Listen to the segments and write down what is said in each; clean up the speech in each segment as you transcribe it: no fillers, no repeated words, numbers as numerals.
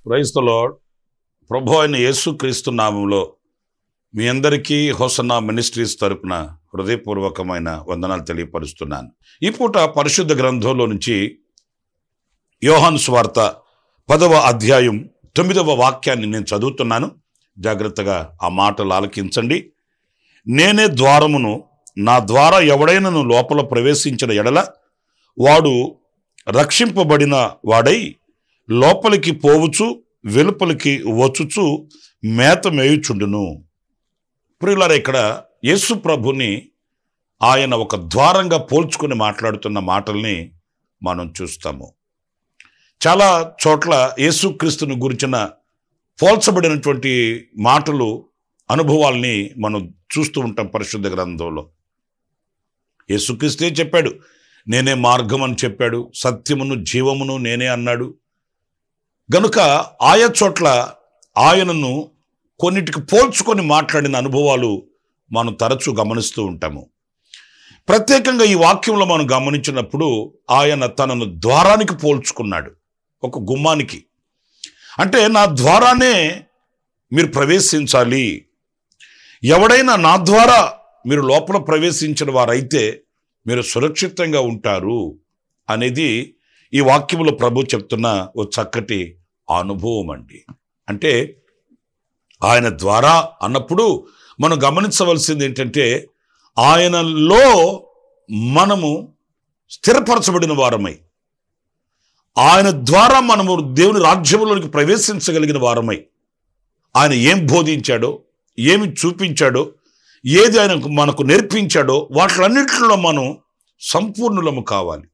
Praise the lord. ప్రభు అయిన యేసుక్రీస్తు నామములో మీ అందరికీ హోసన్నా మినిస్ట్రీస్ తరపున హృదయపూర్వకమైన వందనాలు తెలియపరుస్తున్నాను. ఈ పూట పరిశుద్ధ గ్రంథంలో నుంచి యోహాను సువార్త 10వ అధ్యాయం 9వ వాక్యాన్ని నేను చదువుతున్నాను. జాగ్రత్తగా ఆ మాటలు ఆలకించండి. నేనే ద్వారమును, నా ద్వారా ఎవడైనను లోపల ప్రవేశించిన ఎడల వాడు రక్షింపబడిన వాడై లోపలికి పోవచ్చు, వెలుపలికి వచ్చుచు మేత మేయుచుండును. ప్రియులారా, ఇక్కడ యేసు ప్రభుని ఆయన ఒక ద్వారంగా పోల్చుకుని మాట్లాడుతున్న మాటల్ని మనం చూస్తాము. చాలా చోట్ల యేసుక్రీస్తుని గురించిన పోల్చబడినటువంటి మాటలు, అనుభవాల్ని మనం చూస్తూ ఉంటాం పరిశుద్ధ గ్రంథంలో. యేసుక్రీస్తే చెప్పాడు, నేనే మార్గం అని చెప్పాడు, సత్యమును జీవమును నేనే అన్నాడు. గనుక ఆయా చోట్ల ఆయనను కొన్నిటికి పోల్చుకొని మాట్లాడిన అనుభవాలు మనం తరచూ గమనిస్తూ ఉంటాము. ప్రత్యేకంగా ఈ వాక్యంలో మనం గమనించినప్పుడు ఆయన తనను ద్వారానికి పోల్చుకున్నాడు, ఒక గుమ్మానికి. అంటే నా ద్వారానే మీరు ప్రవేశించాలి, ఎవడైనా నా ద్వారా మీరు లోపల ప్రవేశించిన వారైతే మీరు సురక్షితంగా ఉంటారు అనేది ఈ వాక్యంలో ప్రభు చెప్తున్న ఓ చక్కటి అనుభవం అండి. అంటే ఆయన ద్వారా అన్నప్పుడు మనం గమనించవలసింది ఏంటంటే, ఆయనలో మనము స్థిరపరచబడిన వారమై, ఆయన ద్వారా మనము దేవుని రాజ్యంలోనికి ప్రవేశించగలిగిన వారమై, ఆయన ఏం బోధించాడో, ఏమి చూపించాడో, ఏది ఆయన మనకు నేర్పించాడో వాటిలన్నింటిలో మనం సంపూర్ణులము కావాలి.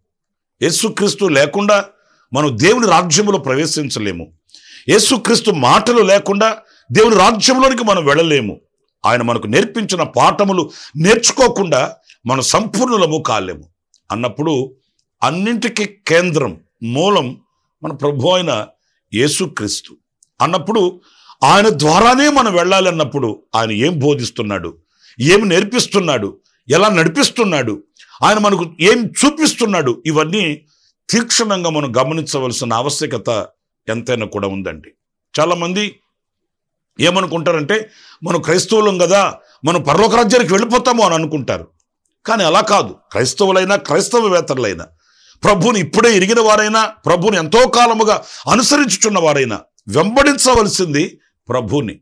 యేసుక్రీస్తు లేకుండా మనం దేవుని రాజ్యంలో ప్రవేశించలేము. యేసుక్రీస్తు మాటలు లేకుండా దేవుని రాజ్యంలోనికి మనం వెళ్ళలేము. ఆయన మనకు నేర్పించిన పాఠములు నేర్చుకోకుండా మనం సంపూర్ణులము కాలేము. అన్నప్పుడు అన్నింటికీ కేంద్రం, మూలం మన ప్రభు అయిన యేసుక్రీస్తు అన్నప్పుడు ఆయన ద్వారానే మనం వెళ్ళాలి. అన్నప్పుడు ఆయన ఏం బోధిస్తున్నాడు, ఏమి నేర్పిస్తున్నాడు, ఎలా నడిపిస్తున్నాడు, ఆయన మనకు ఏం చూపిస్తున్నాడు, ఇవన్నీ తీక్షణంగా మనం గమనించవలసిన ఆవశ్యకత ఎంతైనా కూడా ఉందండి. చాలామంది ఏమనుకుంటారంటే, మనం క్రైస్తవులం కదా, మనం పరలోక రాజ్యానికి వెళ్ళిపోతాము అని అనుకుంటారు. కానీ అలా కాదు. క్రైస్తవులైనా క్రైస్తవేతరులైనా, ప్రభుని ఇప్పుడే ఎరిగిన వారైనా, ప్రభుని ఎంతో కాలముగా అనుసరించుచున్న వారైనా వెంబడించవలసింది ప్రభుని.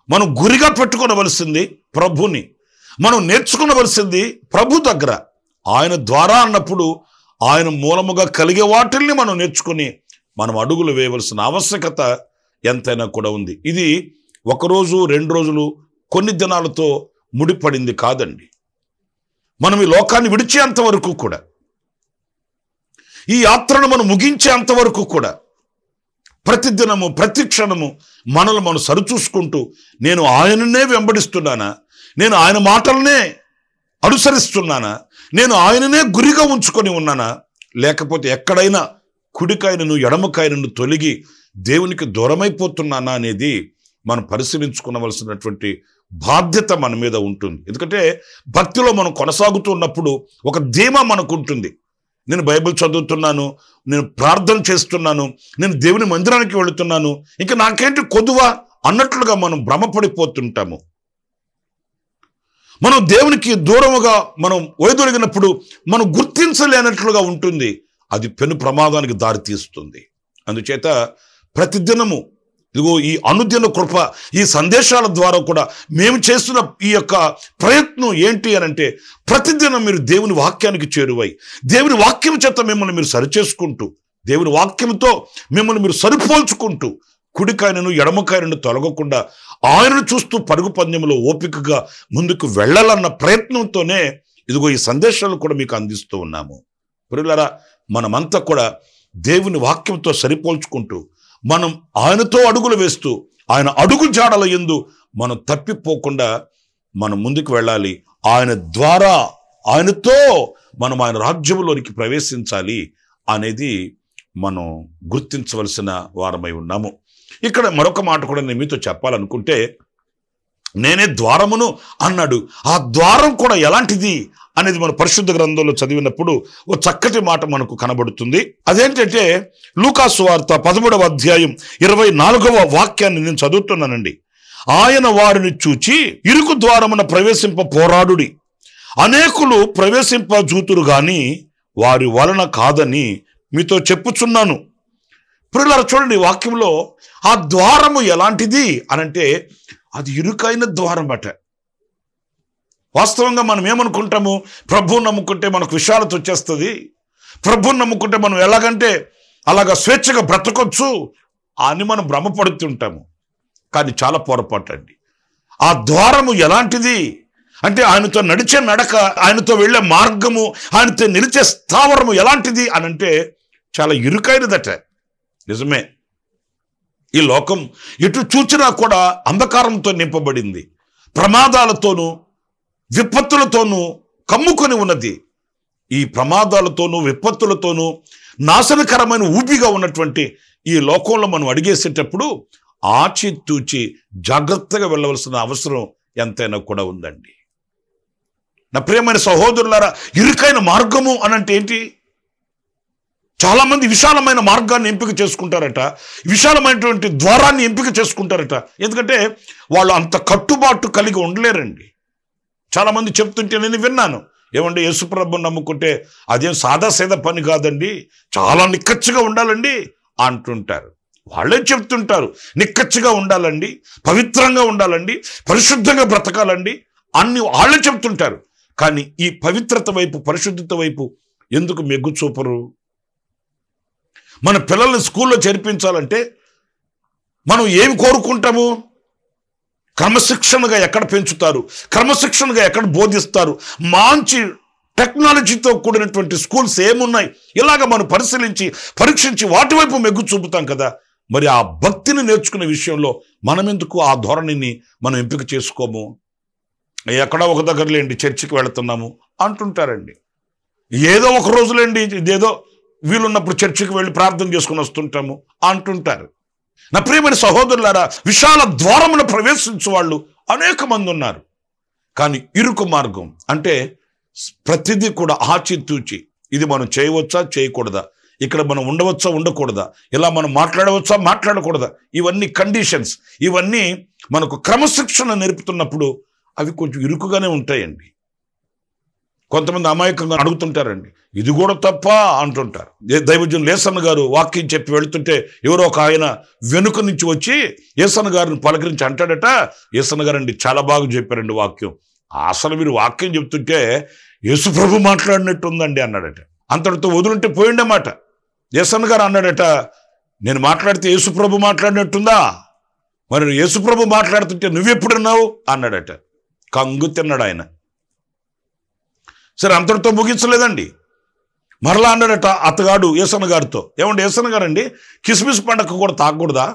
మనం గురిగా పెట్టుకోవలసింది ప్రభుని. మనం నేర్చుకునవలసింది ప్రభు దగ్గర. ఆయన ద్వారా అన్నప్పుడు ఆయన మూలముగా కలిగే వాటిల్ని మనం నేర్చుకుని మనం అడుగులు వేయవలసిన ఆవశ్యకత ఎంతైనా కూడా ఉంది. ఇది ఒకరోజు, 2 రోజులు, కొన్ని దినాలతో ముడిపడింది కాదండి. మనం ఈ లోకాన్ని విడిచేంత వరకు కూడా, ఈ యాత్రను మనం ముగించేంత వరకు కూడా ప్రతిదినము, ప్రతి క్షణము మనల్ని మనం సరిచూసుకుంటూ, నేను ఆయననే వెంబడిస్తున్నానా, నేను ఆయన మాటలనే అనుసరిస్తున్నానా, నేను ఆయననే గురిగా ఉంచుకొని ఉన్నానా, లేకపోతే ఎక్కడైనా కుడికాయనను ఎడమకాయనను తొలగి దేవునికి దూరమైపోతున్నానా అనేది మనం పరిశీలించుకోవలసినటువంటి బాధ్యత మన మీద ఉంటుంది. ఎందుకంటే భక్తిలో మనం కొనసాగుతున్నప్పుడు ఒక ధీమా మనకు ఉంటుంది. నేను బైబిల్ చదువుతున్నాను, నేను ప్రార్థన చేస్తున్నాను, నేను దేవుని మందిరానికి వెళుతున్నాను, ఇంకా నాకేంటి కొదువా అన్నట్లుగా మనం భ్రమపడిపోతుంటాము. మనం దేవునికి దూరముగా మనం వైదొలిగినప్పుడు మనం గుర్తించలేనట్లుగా ఉంటుంది. అది పెను ప్రమాదానికి దారితీస్తుంది. అందుచేత ప్రతిదినము ఇదిగో ఈ అనుదిన కృప, ఈ సందేశాల ద్వారా కూడా మేము చేస్తున్న ఈ యొక్క ప్రయత్నం ఏంటి అని అంటే, ప్రతిదినం మీరు దేవుని వాక్యానికి చేరువై, దేవుని వాక్యం చేత మిమ్మల్ని మీరు సరిచేసుకుంటూ, దేవుని వాక్యంతో మిమ్మల్ని మీరు సరిపోల్చుకుంటూ, కుడికాయనను ఎడమకాయనను తొలగకుండా ఆయనను చూస్తూ పరుగు పందెంలో ఓపికగా ముందుకు వెళ్ళాలన్న ప్రయత్నంతోనే ఇదిగో ఈ సందేశాలు కూడా మీకు అందిస్తూ ఉన్నాము. ప్రియులారా, మనమంతా కూడా దేవుని వాక్యంతో సరిపోల్చుకుంటూ, మనం ఆయనతో అడుగులు వేస్తూ, ఆయన అడుగు జాడల యందు మనం తప్పిపోకుండా మనం ముందుకు వెళ్ళాలి. ఆయన ద్వారా, ఆయనతో మనం ఆయన రాజ్యంలోనికి ప్రవేశించాలి అనేది మనం గుర్తించవలసిన వారమై ఉన్నాము. ఇక్కడ మరొక మాట కూడా నేను మీతో చెప్పాలనుకుంటే, నేనే ద్వారమును అన్నాడు. ఆ ద్వారం కూడా ఎలాంటిది అనేది మన పరిశుద్ధ గ్రంథంలో చదివినప్పుడు ఓ చక్కటి మాట మనకు కనబడుతుంది. అదేంటంటే లూకాసు వార్త 13వ అధ్యాయం 24వ వాక్యాన్ని నేను చదువుతున్నానండి. ఆయన వారిని చూచి ఇరుకు ద్వారమున ప్రవేశింప పోరాడుడి, అనేకులు ప్రవేశింప జూతురు గాని వారి వలన కాదని మీతో చెప్పుచున్నాను. ప్రియులారా చూడండి, వాక్యంలో ఆ ద్వారము ఎలాంటిది అనంటే అది ఇరుకైన ద్వారం అట. వాస్తవంగా మనం ఏమనుకుంటాము, ప్రభువుని నమ్ముకుంటే మనకు విశాలత వచ్చేస్తుంది, ప్రభువుని నమ్ముకుంటే మనం ఎలాగంటే అలాగా స్వేచ్ఛగా బ్రతకొచ్చు అని మనం భ్రమపడుతుంటాము. కానీ చాలా పొరపాటు అండి. ఆ ద్వారము ఎలాంటిది అంటే ఆయనతో నడిచే నడక, ఆయనతో వెళ్ళే మార్గము, ఆయనతో నిలిచే స్థావరము ఎలాంటిది అనంటే చాలా ఇరుకైనదట. నిజమే, ఈ లోకం ఎటు చూచినా కూడా అంధకారంతో నింపబడింది, ప్రమాదాలతోనూ విపత్తులతోనూ కమ్ముకొని ఉన్నది. ఈ ప్రమాదాలతోనూ విపత్తులతోనూ నాశనకరమైన ఊపిగా ఉన్నటువంటి ఈ లోకంలో మనం అడిగేసేటప్పుడు ఆచితూచి జాగ్రత్తగా వెళ్ళవలసిన అవసరం ఎంతైనా కూడా ఉందండి. నా ప్రియమైన సహోదరులారా, ఇరుకైన మార్గము అనంటే ఏంటి? చాలా మంది విశాలమైన మార్గాన్ని ఎంపిక చేసుకుంటారట, విశాలమైనటువంటి ద్వారాన్ని ఎంపిక చేసుకుంటారట. ఎందుకంటే వాళ్ళు అంత కట్టుబాటు కలిగి ఉండలేరండి. చాలా మంది చెప్తుంటే నేను విన్నాను, ఏమంటే యేసుప్రభుని నమ్ముకుంటే అదేం సాదాసీదా పని కాదండి, చాలా నిక్కచ్చిగా ఉండాలండి అంటుంటారు. వాళ్ళే చెప్తుంటారు నిక్కచ్చిగా ఉండాలండి, పవిత్రంగా ఉండాలండి, పరిశుద్ధంగా బ్రతకాలండి అన్ని వాళ్ళే చెప్తుంటారు. కానీ ఈ పవిత్రత వైపు, పరిశుద్ధత వైపు ఎందుకు మెగ్గు చూపరు? మన పిల్లల్ని స్కూల్లో చేర్పించాలంటే మనం ఏమి కోరుకుంటాము? క్రమశిక్షణగా ఎక్కడ పెంచుతారు, క్రమశిక్షణగా ఎక్కడ బోధిస్తారు, మంచి టెక్నాలజీతో కూడినటువంటి స్కూల్స్ ఏమున్నాయి, ఇలాగ మనం పరిశీలించి పరీక్షించి వాటి వైపు మెగ్గు చూపుతాం కదా. మరి ఆ భక్తిని నేర్చుకునే విషయంలో మనం ఎందుకు ఆ ధోరణిని మనం ఎంపిక చేసుకోము? ఎక్కడో ఒక దగ్గరలేండి చర్చికి వెళుతున్నాము అంటుంటారండి, ఏదో ఒక రోజులేండి ఇదేదో వీలున్నప్పుడు చర్చికి వెళ్ళి ప్రార్థన చేసుకుని వస్తుంటాము అంటుంటారు. నా ప్రియమైన సహోదరులారా, విశాల ద్వారమును ప్రవేశించే వాళ్ళు అనేక మంది ఉన్నారు. కానీ ఇరుకు మార్గం అంటే ప్రతిదీ కూడా ఆచితూచి, ఇది మనం చేయవచ్చా చేయకూడదా, ఇక్కడ మనం ఉండవచ్చా ఉండకూడదా, ఇలా మనం మాట్లాడవచ్చా మాట్లాడకూడదా, ఇవన్నీ కండిషన్స్, ఇవన్నీ మనకు క్రమశిక్షణ నేర్పుతున్నప్పుడు అవి కొంచెం ఇరుకుగానే ఉంటాయండి. కొంతమంది అమాయకంగా అడుగుతుంటారండి, ఇది కూడా తప్ప అంటుంటారు. దైవజనులు యేసన్న గారు వాక్యం చెప్పి వెళుతుంటే ఎవరో ఒక ఆయన వెనుక నుంచి వచ్చి యేసన్న గారిని పలకరించి అంటాడట, యేసన్న గారండి చాలా బాగా చెప్పారండి వాక్యం, అసలు మీరు వాక్యం చెప్తుంటే యేసు ప్రభు మాట్లాడినట్టు ఉందండి అన్నాడట. అంతటితో వదులుంటే పోయిండమాట. యేసన్న గారు అన్నాడట, నేను మాట్లాడితే యేసు ప్రభు మాట్లాడినట్టుందా, మరి యేసు ప్రభు మాట్లాడుతుంటే నువ్వెప్పుడున్నావు అన్నాడట. కంగు తిన్నాడు ఆయన. సరే, అంతటితో ముగించలేదండి. మరలా అన్నాడట అతగాడు యేసన్న గారితో, ఏమంటే యేసన్న గారండి క్రిస్మస్ పండగ కూడా తాగకూడదా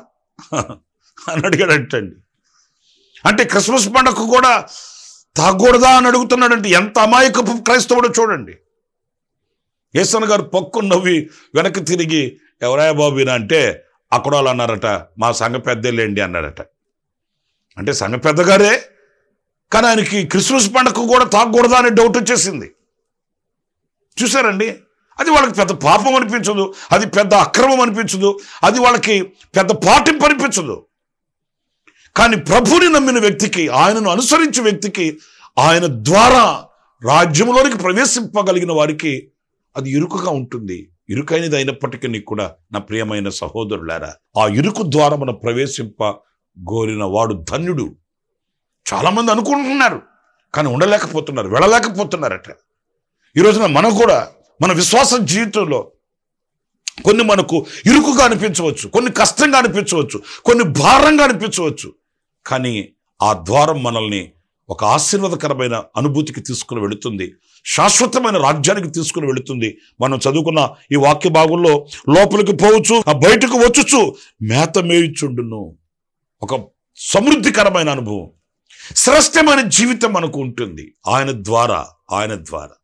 అని అడిగాడటండి. అంటే క్రిస్మస్ పండగ కూడా తాగకూడదా అని అడుగుతున్నాడంటే ఎంత అమాయకపు క్రైస్తవుడో చూడండి. యేసన్న గారు పక్కు నవ్వి వెనక్కి తిరిగి, ఎవరాయ బాబునా అంటే అక్కడ వాళ్ళు అన్నారట, మా సంఘ పెద్దలేండి అన్నారట. అంటే సంఘ పెద్దగారే, కానీ ఆయనకి క్రిస్మస్ పండగ కూడా తాగకూడదా అనే డౌట్ వచ్చేసింది. చూసారండి, అది వాళ్ళకి పెద్ద పాపం అనిపించదు, అది పెద్ద అక్రమం అనిపించదు, అది వాళ్ళకి పెద్ద పాటింపు అనిపించదు. కానీ ప్రభుని నమ్మిన వ్యక్తికి, ఆయనను అనుసరించే వ్యక్తికి, ఆయన ద్వారా రాజ్యంలోనికి ప్రవేశింపగలిగిన వారికి అది ఇరుకుగా ఉంటుంది. ఇరుకైనది అయినప్పటికీ కూడా నా ప్రియమైన సహోదరులారా, ఆ ఇరుకు ద్వారా మనం ప్రవేశింప గోరిన వాడు ధన్యుడు. చాలామంది అనుకుంటున్నారు కానీ ఉండలేకపోతున్నారు, వెళ్ళలేకపోతున్నారట. ఈ రోజున మనం కూడా మన విశ్వాస జీవితంలో కొన్ని మనకు ఇరుకుగా అనిపించవచ్చు, కొన్ని కష్టంగా అనిపించవచ్చు, కొన్ని భారంగా అనిపించవచ్చు. కానీ ఆ ద్వారం మనల్ని ఒక ఆశీర్వాదకరమైన అనుభూతికి తీసుకుని వెళుతుంది, శాశ్వతమైన రాజ్యానికి తీసుకుని వెళుతుంది. మనం చదువుకున్న ఈ వాక్య భాగంలో లోపలికి పోవచ్చు, బయటకు వచ్చుచు మేత మేయుచుండును. ఒక సమృద్ధికరమైన అనుభవం, శ్రేష్టమైన జీవితం మనకు ఉంటుంది ఆయన ద్వారా. ఆయన ద్వారా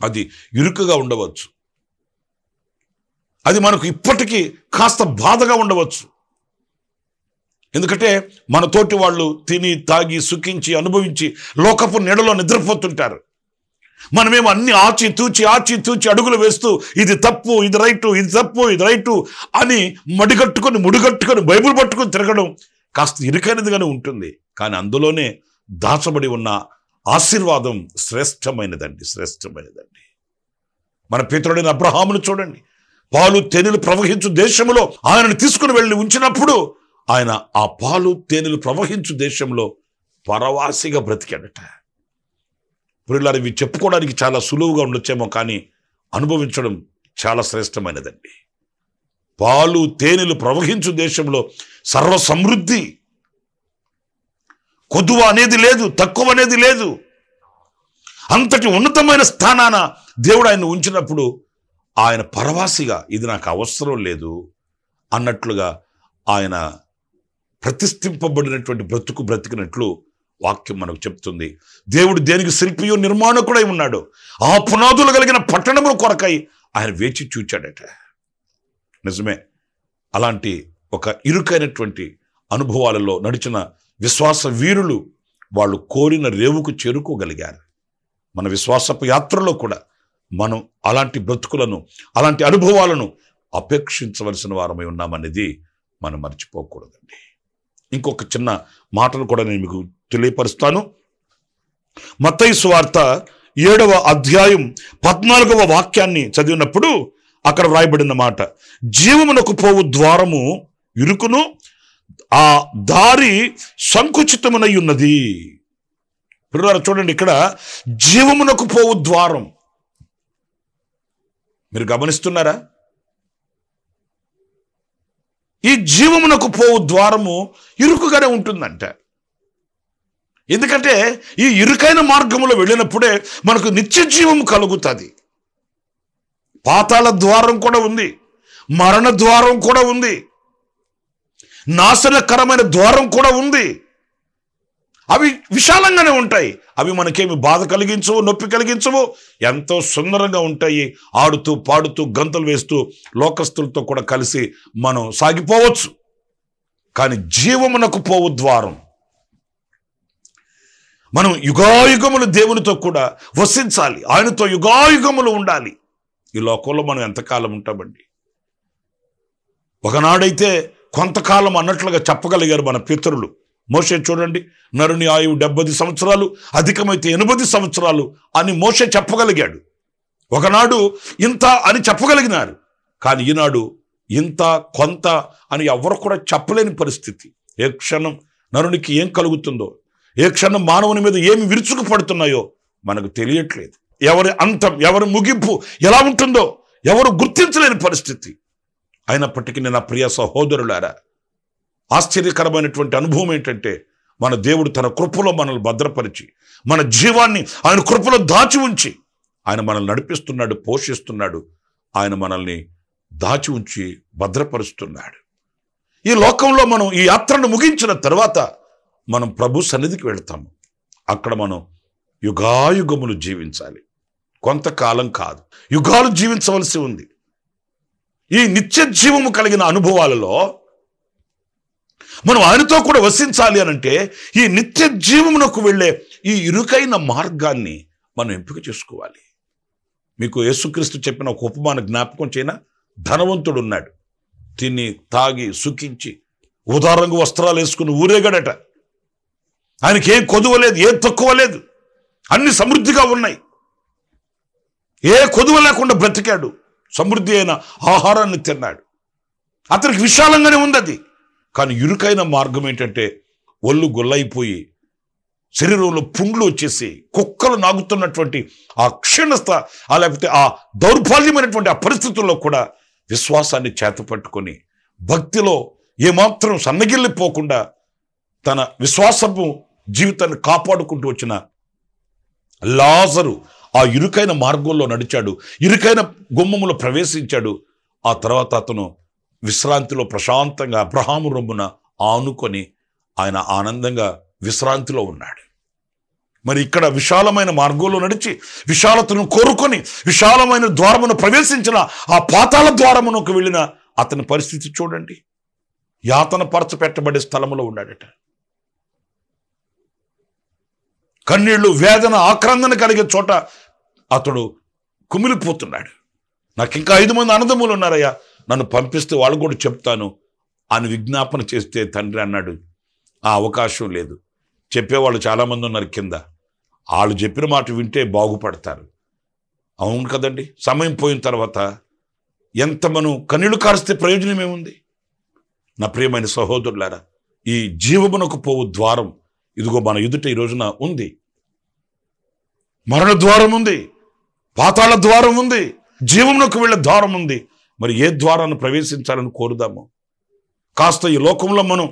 అది ఇరుకుగా ఉండవచ్చు, అది మనకు ఇప్పటికీ కాస్త బాధగా ఉండవచ్చు. ఎందుకంటే మన తోటి వాళ్ళు తిని తాగి సుఖించి అనుభవించి లోకపు నీడలో నిద్రపోతుంటారు. మనమేమో అన్ని ఆచి తూచి అడుగులు వేస్తూ ఇది తప్పు, ఇది రైటు, ఇది తప్పు, ఇది రైటు అని ముడిగట్టుకొని బైబిల్ పట్టుకొని తిరగడం కాస్త ఇరుకైనదిగానే ఉంటుంది. కానీ అందులోనే దాచబడి ఉన్న ఆశీర్వాదం శ్రేష్టమైనదండి. మన పితరుడైన అబ్రహామును చూడండి. పాలు తేనెలు ప్రవహించు దేశంలో ఆయనను తీసుకుని వెళ్ళి ఉంచినప్పుడు ఆయన ఆ పాలు తేనెలు ప్రవహించు దేశంలో పరవాసిగా బ్రతికాడట. పురిలారు ఇవి చెప్పుకోవడానికి చాలా సులువుగా ఉండొచ్చేమో, కానీ అనుభవించడం చాలా శ్రేష్టమైనదండి. పాలు తేనెలు ప్రవహించు దేశంలో సర్వ సమృద్ధి, కొదువ అనేది లేదు, తక్కువ అనేది లేదు. అంతటి ఉన్నతమైన స్థానాన దేవుడు ఆయన ఉంచినప్పుడు ఆయన పరవాసిగా ఇది నాకు అవసరం లేదు అన్నట్లుగా ఆయన ప్రతిష్ఠింపబడినటువంటి బ్రతికినట్లు వాక్యం మనకు చెప్తుంది. దేవుడు దేనికి శిల్పియో నిర్మాణకుడై ఉన్నాడు. ఆ పునాదులు కలిగిన పట్టణముల కొరకై ఆయన వేచి చూచాడట. నిజమే, అలాంటి ఒక ఇరుకైనటువంటి అనుభవాలలో నడిచిన విశ్వాస వీరులు వాళ్ళు కోరిన రేవుకు చేరుకోగలిగారు. మన విశ్వాసపు యాత్రలో కూడా మనం అలాంటి బ్రతుకులను, అలాంటి అనుభవాలను అపేక్షించవలసిన వారమై ఉన్నామనేది మనం మర్చిపోకూడదండి. ఇంకొక చిన్న మాటలు కూడా నేను మీకు తెలియపరుస్తాను. మత్తయి సువార్త 7వ అధ్యాయం 14వ వాక్యాన్ని చదివినప్పుడు అక్కడ వ్రాయబడిన మాట, జీవమునకు పోవు ద్వారము ఇరుకును, ఆ దారి సంకుచితమునై ఉన్నది. చూడండి, ఇక్కడ జీవమునకు పోవు ద్వారం. మీరు గమనిస్తున్నారా? ఈ జీవమునకు పోవు ద్వారము ఇరుకుగానే ఉంటుందంట. ఎందుకంటే ఈ ఇరుకైన మార్గంలో వెళ్ళినప్పుడే మనకు నిత్య జీవము కలుగుతుంది. పాతాళ ద్వారం కూడా ఉంది, మరణ ద్వారం కూడా ఉంది, నాశనకరమైన ద్వారం కూడా ఉంది. అవి విశాలంగానే ఉంటాయి. అవి మనకేమి బాధ కలిగించవు, నొప్పి కలిగించవు, ఎంతో సుందరంగా ఉంటాయి. ఆడుతూ పాడుతూ గంతులు వేస్తూ లోకస్తులతో కూడా కలిసి మనం సాగిపోవచ్చు. కానీ జీవమునకు పోవు ద్వారం, మనం యుగాయుగములు దేవునితో కూడా వసించాలి, ఆయనతో యుగాయుగములు ఉండాలి. ఈ లోకంలో మనం ఎంతకాలం ఉంటామండి? ఒకనాడైతే కొంతకాలం అన్నట్లుగా చెప్పగలిగారు మన పితరులు. మోషే చూడండి, నరుని ఆయువు 70 సంవత్సరాలు, అధికమైతే 80 సంవత్సరాలు అని మోషే చెప్పగలిగాడు. ఒకనాడు ఇంత అని చెప్పగలిగినారు. కానీ ఈనాడు ఇంత కొంత అని ఎవరు కూడా చెప్పలేని పరిస్థితి. ఏ క్షణం నరునికి ఏం కలుగుతుందో, ఏ క్షణం మానవుని మీద ఏమి విరుచుకు పడుతున్నాయో మనకు తెలియట్లేదు. ఎవరి అంతం, ఎవరి ముగింపు ఎలా ఉంటుందో ఎవరు గుర్తించలేని పరిస్థితి. అయినప్పటికీ నా ప్రియ సహోదరులారా, ఆశ్చర్యకరమైనటువంటి అనుభవం ఏంటంటే, మన దేవుడు తన కృపలో మనల్ని భద్రపరిచి, మన జీవాన్ని ఆయన కృపలో దాచి ఉంచి ఆయన మనల్ని నడిపిస్తున్నాడు, పోషిస్తున్నాడు. ఆయన మనల్ని దాచి ఉంచి భద్రపరుస్తున్నాడు. ఈ లోకంలో మనం ఈ యాత్రను ముగించిన తర్వాత మనం ప్రభు సన్నిధికి వెళ్తాము. అక్కడ మనం యుగాయుగములు జీవించాలి. కొంతకాలం కాదు, యుగాలు జీవించవలసి ఉంది. ఈ నిత్య జీవము కలిగిన అనుభవాలలో మనం ఆయనతో కూడా వసించాలి అనంటే ఈ నిత్య జీవమునకు వెళ్ళే ఈ ఇరుకైన మార్గాన్ని మనం ఎంపిక చేసుకోవాలి. మీకు యేసుక్రీస్తు చెప్పిన ఒక ఉపమాన జ్ఞాపకం చేయనా? ధనవంతుడు ఉన్నాడు, తిని తాగి సుఖించి ఉదారంగు వస్త్రాలు వేసుకుని ఊరేగాడట. ఆయనకి ఏం కొదువ లేదు, ఏం తక్కువ లేదు, అన్ని సమృద్ధిగా ఉన్నాయి. ఏ కొదువ లేకుండా బ్రతికాడు, సమృద్ధి అయిన ఆహారాన్ని తిన్నాడు. అతనికి విశాలంగానే ఉంది అది. కానీ ఇరుకైన మార్గం ఏంటంటే ఒళ్ళు గొల్లైపోయి శరీరంలో పుండ్లు వచ్చేసి కుక్కలు నాగుతున్నటువంటి ఆ క్షీణస్థ, లేకపోతే ఆ దౌర్బల్యమైనటువంటి ఆ పరిస్థితుల్లో కూడా విశ్వాసాన్ని చేతపట్టుకొని భక్తిలో ఏమాత్రం సన్నగిల్లిపోకుండా తన విశ్వాసపు జీవితాన్ని కాపాడుకుంటూ వచ్చిన లాజరు ఆ ఇరుకైన మార్గంలో నడిచాడు, ఇరుకైన గుమ్మములో ప్రవేశించాడు. ఆ తర్వాత అతను విశ్రాంతిలో ప్రశాంతంగా అబ్రహాము రొమ్మున ఆనుకొని ఆయన ఆనందంగా విశ్రాంతిలో ఉన్నాడు. మరి ఇక్కడ విశాలమైన మార్గంలో నడిచి విశాలతను కోరుకొని విశాలమైన ద్వారమును ప్రవేశించిన ఆ పాతాళ ద్వారమునకు వెళ్ళిన అతని పరిస్థితి చూడండి. యాతన పరచపెట్టబడే స్థలంలో ఉన్నాడట. కన్నీళ్లు, వేదన, ఆక్రందన కలిగే చోట అతడు కుమిలిపోతున్నాడు. నాకు ఇంకా 5 మంది అన్నదమ్ములు ఉన్నారయ్యా, నన్ను పంపిస్తే వాళ్ళు కూడా చెప్తాను అని విజ్ఞాపన చేస్తే తండ్రి అన్నాడు, ఆ అవకాశం లేదు. చెప్పేవాళ్ళు చాలామంది ఉన్నారు కింద, వాళ్ళు చెప్పిన మాట వింటే బాగుపడతారు. అవును కదండి. సమయం పోయిన తర్వాత ఎంత మనం కన్నీళ్లు కారిస్తే ప్రయోజనం ఏముంది? నా ప్రియమైన సహోదరులారా, ఈ జీవమునకు పోవు ద్వారం ఇదిగో మన ఎదుట ఈ రోజున ఉంది. మరణ ద్వారం ఉంది, పాతాళ ద్వారం ఉంది, జీవమునకు వెళ్ళే ద్వారం ఉంది. మరి ఏ ద్వారాన్ని ప్రవేశించాలని కోరుదాము? కాస్త ఈ లోకంలో మనం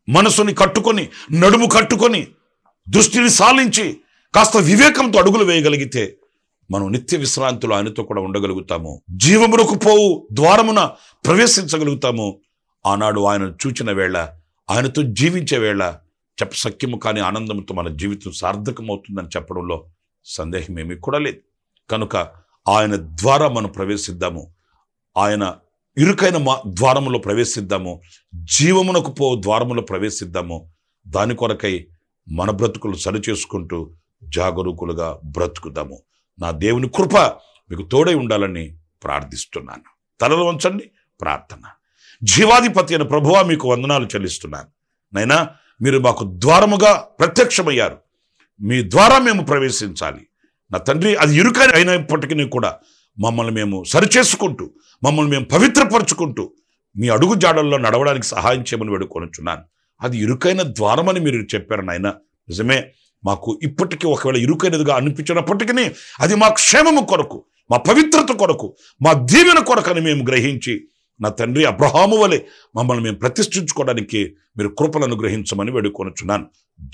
మనసుని కట్టుకొని, నడుము కట్టుకొని, దృష్టిని సాలించి కాస్త వివేకంతో అడుగులు వేయగలిగితే మనం నిత్య విశ్రాంతిలో ఆయనతో కూడా ఉండగలుగుతాము. జీవమునకు పోవు ద్వారమున ప్రవేశించగలుగుతాము. ఆనాడు ఆయన చూచిన వేళ, ఆయనతో జీవించే వేళ చెప్పసఖ్యము కాని ఆనందంతో మన జీవితం సార్థకమవుతుందని చెప్పడంలో సందేహం ఏమీ కూడా లేదు. కనుక ఆయన ద్వారా మనం ప్రవేశిద్దాము. ఆయన ఇరుకైన ద్వారములో ప్రవేశిద్దాము. జీవమునకు పో ద్వారములో ప్రవేశిద్దాము. దాని కొరకై మన బ్రతుకులు సరిచేసుకుంటూ జాగరూకులుగా బ్రతుకుదాము. నా దేవుని కృప మీకు తోడై ఉండాలని ప్రార్థిస్తున్నాను. తలలు వంచండి, ప్రార్థన. జీవాధిపతి అయిన ప్రభువా, మీకు వందనాలు చెల్లిస్తున్నాను. నైనా మీరు మాకు ద్వారముగా ప్రత్యక్షమయ్యారు. మీ ద్వారా మేము ప్రవేశించాలి. నా తండ్రి, అది ఇరుకైన అయినప్పటికీ కూడా మమ్మల్ని మేము సరిచేసుకుంటూ, మమ్మల్ని మేము పవిత్రపరుచుకుంటూ మీ అడుగు జాడల్లో నడవడానికి సహాయం చేయమని వేడుకొనుచున్నాను. అది ఇరుకైన ద్వారమని మీరు చెప్పారు నాయన. నిజమే, మాకు ఇప్పటికీ ఒకవేళ ఇరుకైనదిగా అనిపించినప్పటికీ అది మా క్షేమము కొరకు, మా పవిత్రత కొరకు, మా దీవెన కొరకని మేము గ్రహించి, నా తండ్రి అబ్రహాము వలె మమ్మల్ని మేము ప్రతిష్ఠించుకోవడానికి మీరు కృపలను అనుగ్రహించమని వేడుకొనుచున్నాను.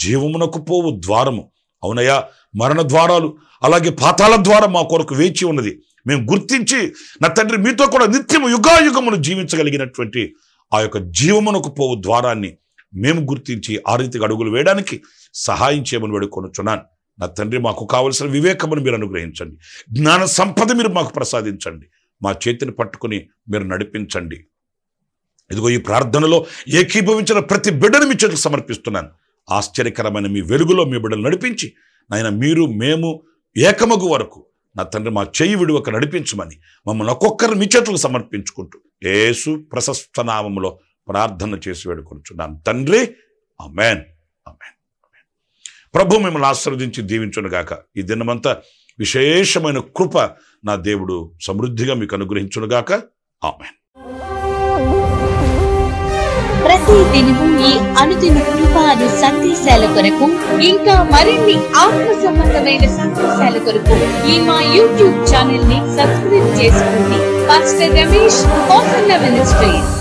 జీవమునకు పోవు ద్వారము, అవునయ్యా, మరణ ద్వారాలు అలాగే పాతాళ ద్వారం మా కొరకు వేచి ఉన్నది మేము గుర్తించి, నా తండ్రి మీతో కూడా నిత్యము యుగాయుగమును జీవించగలిగినటువంటి ఆ యొక్క జీవమునకు పోవు ద్వారాన్ని మేము గుర్తించి ఆ రీతిగా అడుగులు వేయడానికి సహాయం చేయమని వేడుకొనుచున్నాను. నా తండ్రి, మాకు కావలసిన వివేకమును మీరు అనుగ్రహించండి. జ్ఞాన సంపద మీరు మాకు ప్రసాదించండి. మా చేతిని పట్టుకుని మీరు నడిపించండి. ఇదిగో ఈ ప్రార్థనలో ఏకీభవించిన ప్రతి బిడ్డను మీ చేతులకు సమర్పిస్తున్నాను. ఆశ్చర్యకరమైన మీ వెలుగులో మీ బిడ్డలు నడిపించి, నాయన మీరు మేము ఏకమగు వరకు నా తండ్రి మా చెయ్యి విడువక నడిపించమని మమ్మల్ని ఒక్కొక్కరు మీ చేతులకు సమర్పించుకుంటూ యేసు ప్రశస్త నామములో ప్రార్థన చేసి వేడుకొనుచున్నాను తండ్రి. ఆమేన్, ఆమేన్. ప్రభు మిమ్మల్ని ఆశీర్వదించి దీవించునుగాక. ఈ దినమంతా విశేషమైన కృప నా దేవుడు సమృద్ధిగా మీకు అనుగ్రహించునుగాక. ఆమేన్. ప్రతి దినము ఈ అనుదిన కృపాను సందేశాల కొరకు, ఇంకా మరిన్ని ఆత్మ సంబంధమైన సందేశాల కొరకు ఈ మా యూట్యూబ్ ఛానల్ ని సబ్స్క్రైబ్ చేసుకోండి. Pastor Ramesh, ministries.